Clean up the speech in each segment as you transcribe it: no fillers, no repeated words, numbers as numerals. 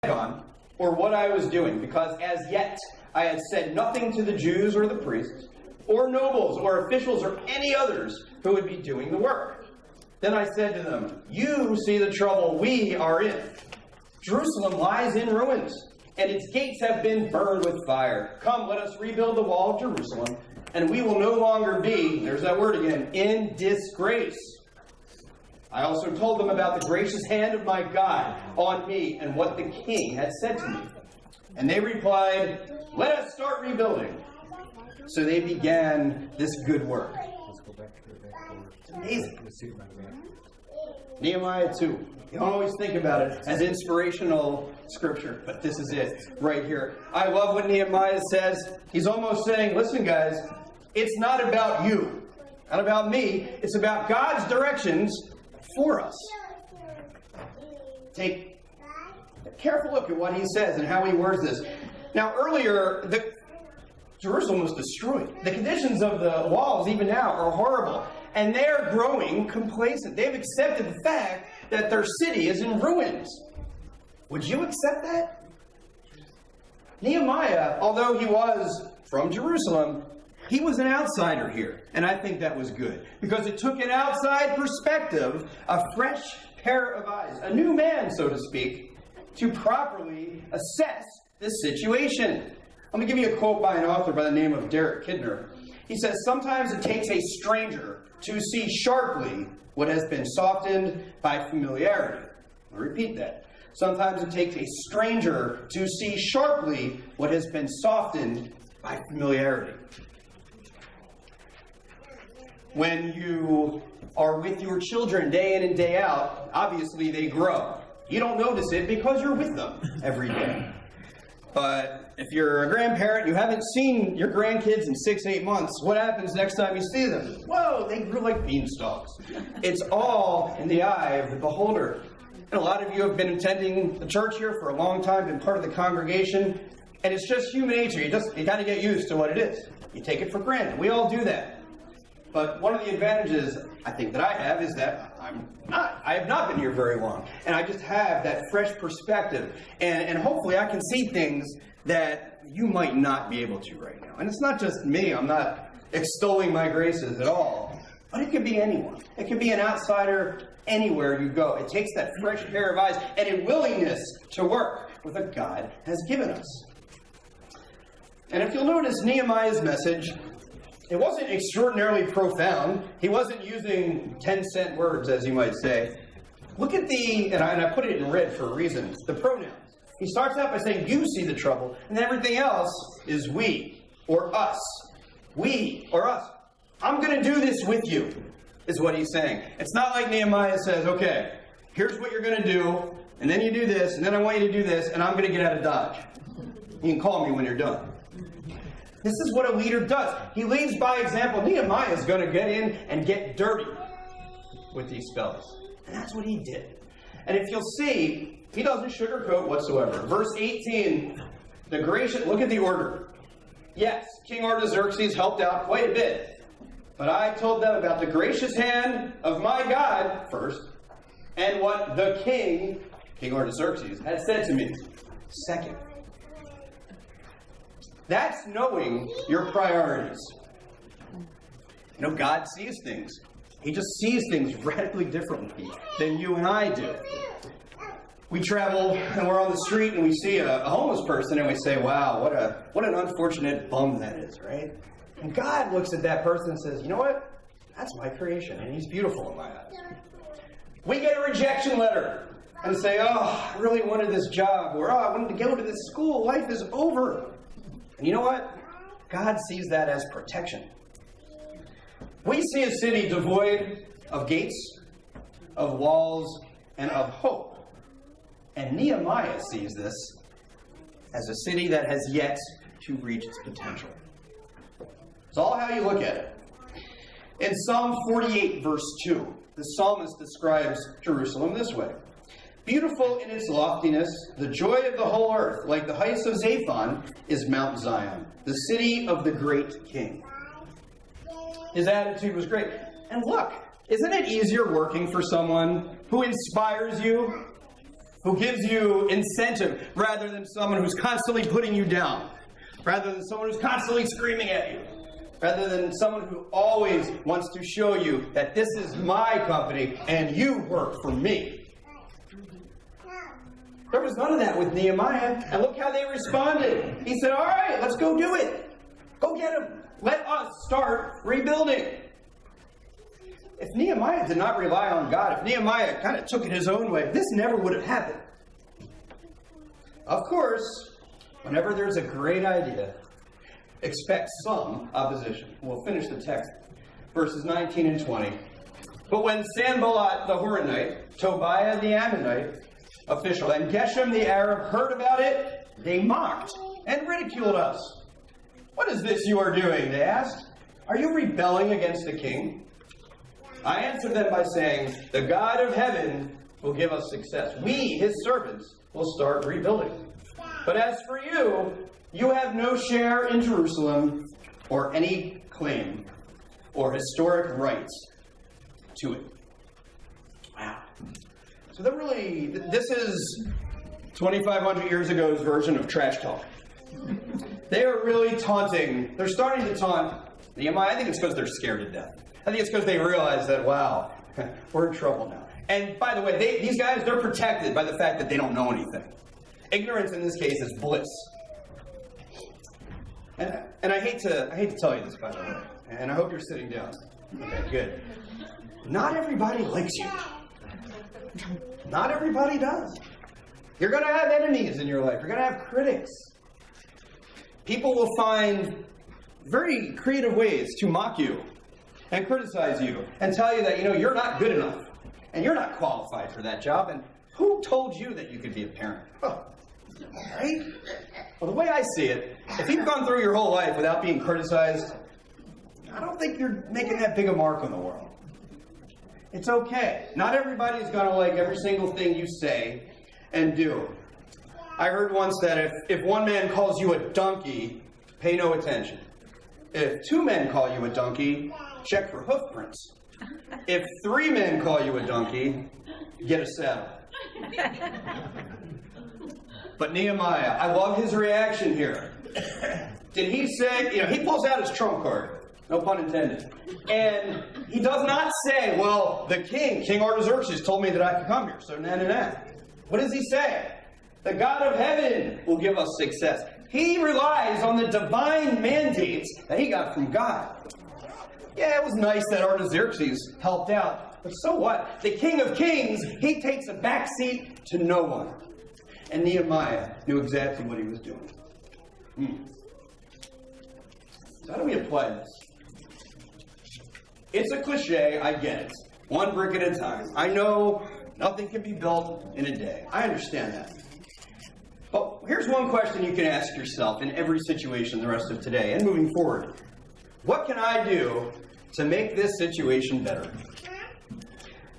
on, or what I was doing, because as yet I had said nothing to the Jews or the priests, or nobles, or officials, or any others who would be doing the work. Then I said to them, "You see the trouble we are in. Jerusalem lies in ruins, and its gates have been burned with fire. Come, let us rebuild the wall of Jerusalem, and we will no longer be," there's that word again, "in disgrace." I also told them about the gracious hand of my God on me and what the king had said to me. And they replied, "Let us start rebuilding." So they began this good work. It's amazing. Nehemiah 2. You don't always think about it as inspirational scripture, but this is it right here. I love what Nehemiah says. He's almost saying, listen guys, it's not about you, not about me. It's about God's directions for us. Take a careful look at what he says and how he words this. Now earlier, Jerusalem was destroyed. The conditions of the walls even now are horrible. And they're growing complacent. They've accepted the fact that their city is in ruins. Would you accept that? Nehemiah, although he was from Jerusalem, he was an outsider here. And I think that was good. Because it took an outside perspective, a fresh pair of eyes, a new man, so to speak, to properly assess this situation. Let me give you a quote by an author by the name of Derek Kidner. He says, "Sometimes it takes a stranger to see sharply what has been softened by familiarity." I'll repeat that. Sometimes it takes a stranger to see sharply what has been softened by familiarity. When you are with your children day in and day out, obviously they grow. You don't notice it because you're with them every day. But if you're a grandparent, you haven't seen your grandkids in 6-8 months, what happens next time you see them? Whoa, they grew like beanstalks. It's all in the eye of the beholder. And a lot of you have been attending the church here for a long time, been part of the congregation, and it's just human nature. You kind of get used to what it is. You take it for granted. We all do that. But one of the advantages I think that I have is that I have not been here very long. And I just have that fresh perspective. And hopefully I can see things that you might not be able to right now. And it's not just me. I'm not extolling my graces at all. But it could be anyone. It could be an outsider anywhere you go. It takes that fresh pair of eyes and a willingness to work with what God has given us. And if you'll notice Nehemiah's message, it wasn't extraordinarily profound. He wasn't using 10-cent words, as you might say. Look at and I put it in red for a reason, the pronouns. He starts out by saying, "You see the trouble," and everything else is we, or us. We, or us. I'm going to do this with you, is what he's saying. It's not like Nehemiah says, okay, here's what you're going to do, and then you do this, and then I want you to do this, and I'm going to get out of Dodge. You can call me when you're done. This is what a leader does. He leads by example. Nehemiah is going to get in and get dirty with these fellows. And that's what he did. And if you'll see, he doesn't sugarcoat whatsoever. Verse 18, look at the order. Yes, King Artaxerxes helped out quite a bit. But I told them about the gracious hand of my God first, and what the King Artaxerxes, had said to me second. That's knowing your priorities. You know, God sees things. He just sees things radically differently than you and I do. We travel and we're on the street and we see a homeless person and we say, wow, what an unfortunate bum that is, right? And God looks at that person and says, you know what? That's my creation and he's beautiful in my eyes. We get a rejection letter and say, oh, I really wanted this job, or oh, I wanted to go to this school. Life is over. And you know what? God sees that as protection. We see a city devoid of gates, of walls, and of hope. And Nehemiah sees this as a city that has yet to reach its potential. It's all how you look at it. In Psalm 48, verse 2, the psalmist describes Jerusalem this way. Beautiful in its loftiness, the joy of the whole earth, like the heights of Zaphon, is Mount Zion, the city of the great king. His attitude was great. And look, isn't it easier working for someone who inspires you who gives you incentive rather than someone who's constantly putting you down, rather than someone who's constantly screaming at you, rather than someone who always wants to show you that this is my company and you work for me. There was none of that with Nehemiah, and look how they responded. He said, all right, let's go do it. Go get him. Let us start rebuilding. If Nehemiah did not rely on God, if Nehemiah kind of took it his own way, this never would have happened. Of course, whenever there's a great idea, expect some opposition. We'll finish the text, verses 19 and 20. But when Sanballat the Horonite, Tobiah the Ammonite official, and Geshem the Arab heard about it, they mocked and ridiculed us. What is this you are doing? They asked. Are you rebelling against the king? I answered them by saying, the God of heaven will give us success. We, his servants, will start rebuilding. But as for you, you have no share in Jerusalem or any claim or historic rights to it. Wow. So this is 2,500 years ago's version of trash talk. They are really taunting. They're starting to taunt Nehemiah. I think it's because they're scared to death. I think it's because they realize that, wow, we're in trouble now. And by the way, these guys, they're protected by the fact that they don't know anything. Ignorance in this case is bliss. And I hate to tell you this, by the way, and I hope you're sitting down. Okay, good. Not everybody likes you. Not everybody does. You're going to have enemies in your life. You're going to have critics. People will find very creative ways to mock you and criticize you and tell you that, you're not good enough and you're not qualified for that job. And who told you that you could be a parent? Oh, right? Well, the way I see it, if you've gone through your whole life without being criticized, I don't think you're making that big a mark on the world. It's okay. Not everybody is going to like every single thing you say and do. I heard once that if one man calls you a donkey, pay no attention. If two men call you a donkey, check for hoof prints. If three men call you a donkey, get a saddle. But Nehemiah, I love his reaction here. Did he say, he pulls out his trump card. No pun intended. And he does not say, well, the King Artaxerxes told me that I could come here, so nah. What does he say? The God of heaven will give us success. He relies on the divine mandates that he got from God. Yeah, it was nice that Artaxerxes helped out, but so what? The King of Kings, he takes a backseat to no one. And Nehemiah knew exactly what he was doing. So how do we apply this? It's a cliche, I get it. One brick at a time. I know nothing can be built in a day. I understand that. But here's one question you can ask yourself in every situation the rest of today and moving forward. What can I do to make this situation better?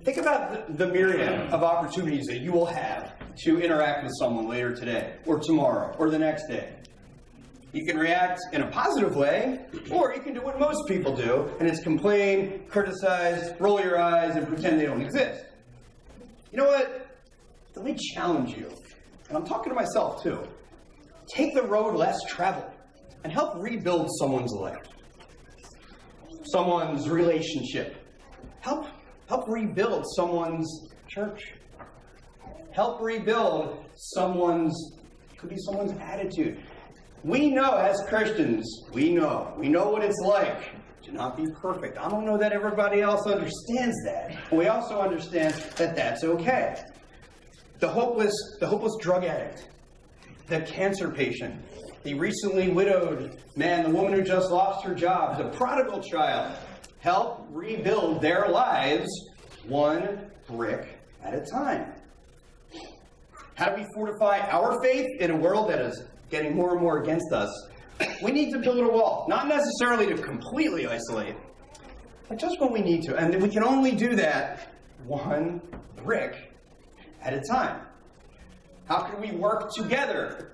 Think about the myriad of opportunities that you will have to interact with someone later today, or tomorrow, or the next day. You can react in a positive way, or you can do what most people do, and it's complain, criticize, roll your eyes, and pretend they don't exist. You know what? Let me challenge you, and I'm talking to myself too. Take the road less traveled and help rebuild someone's life, someone's relationship. Help rebuild someone's church. Help rebuild could be someone's attitude. We know as Christians, we know what it's like to not be perfect. I don't know that everybody else understands that. But we also understand that that's okay. The hopeless drug addict, the cancer patient, the recently widowed man, the woman who just lost her job, the prodigal child. Help rebuild their lives one brick at a time. How do we fortify our faith in a world that is getting more and more against us? We need to build a wall, not necessarily to completely isolate, but just when we need to. And we can only do that one brick at a time. How can we work together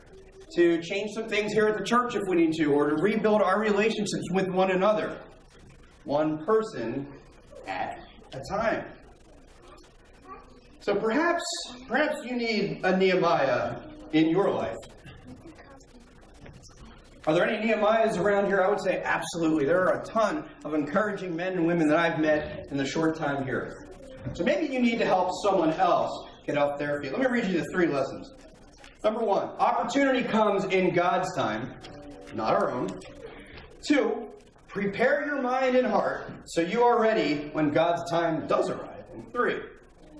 to change some things here at the church if we need to, or to rebuild our relationships with one another? One person at a time. So perhaps you need a Nehemiah in your life. Are there any Nehemiahs around here? I would say absolutely. There are a ton of encouraging men and women that I've met in the short time here. So maybe you need to help someone else get off their feet. Let me read you the 3 lessons. Number 1, opportunity comes in God's time, not our own. 2, prepare your mind and heart so you are ready when God's time does arrive. And 3,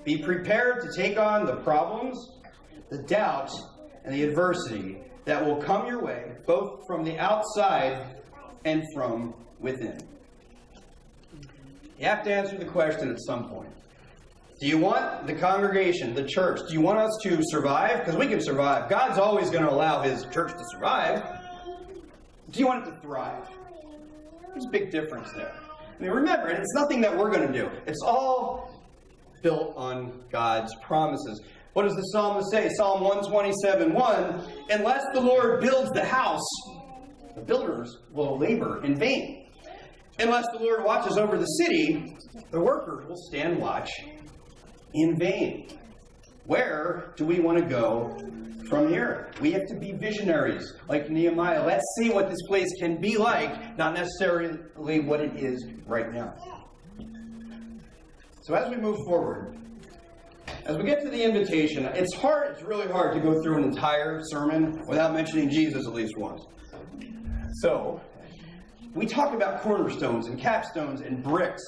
be prepared to take on the problems, the doubts, and the adversity that will come your way, both from the outside and from within. You have to answer the question at some point. Do you want the congregation, the church, do you want us to survive? Because we can survive. God's always going to allow His church to survive. Do you want it to thrive? There's a big difference there. I mean, remember, it's nothing that we're going to do. It's all built on God's promises. What does the psalmist say? Psalm 127:1, unless the Lord builds the house, the builders will labor in vain. Unless the Lord watches over the city, the workers will stand watch in vain. Where do we want to go from here? We have to be visionaries like Nehemiah. Let's see what this place can be like, not necessarily what it is right now. So as we move forward, as we get to the invitation, it's really hard to go through an entire sermon without mentioning Jesus at least once. So, we talk about cornerstones and capstones and bricks.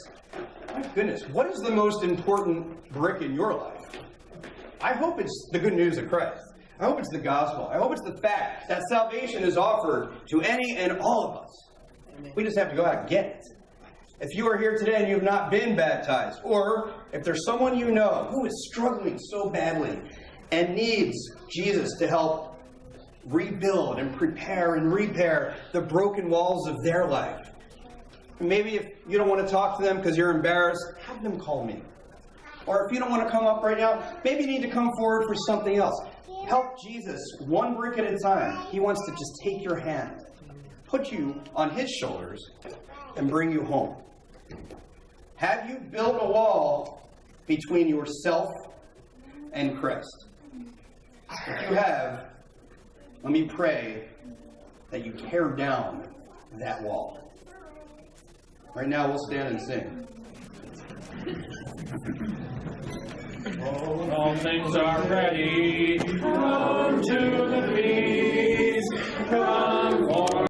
My goodness, what is the most important brick in your life? I hope it's the good news of Christ. I hope it's the gospel. I hope it's the fact that salvation is offered to any and all of us. We just have to go out and get it. If you are here today and you have not been baptized, or if there's someone you know who is struggling so badly and needs Jesus to help rebuild and prepare and repair the broken walls of their life, maybe if you don't want to talk to them because you're embarrassed, have them call me. Or if you don't want to come up right now, maybe you need to come forward for something else. Help Jesus one brick at a time. He wants to just take your hand, put you on His shoulders, and bring you home. Have you built a wall between yourself and Christ? If you have, let me pray that you tear down that wall. Right now, we'll stand and sing. All things are ready. Come to the feast. Come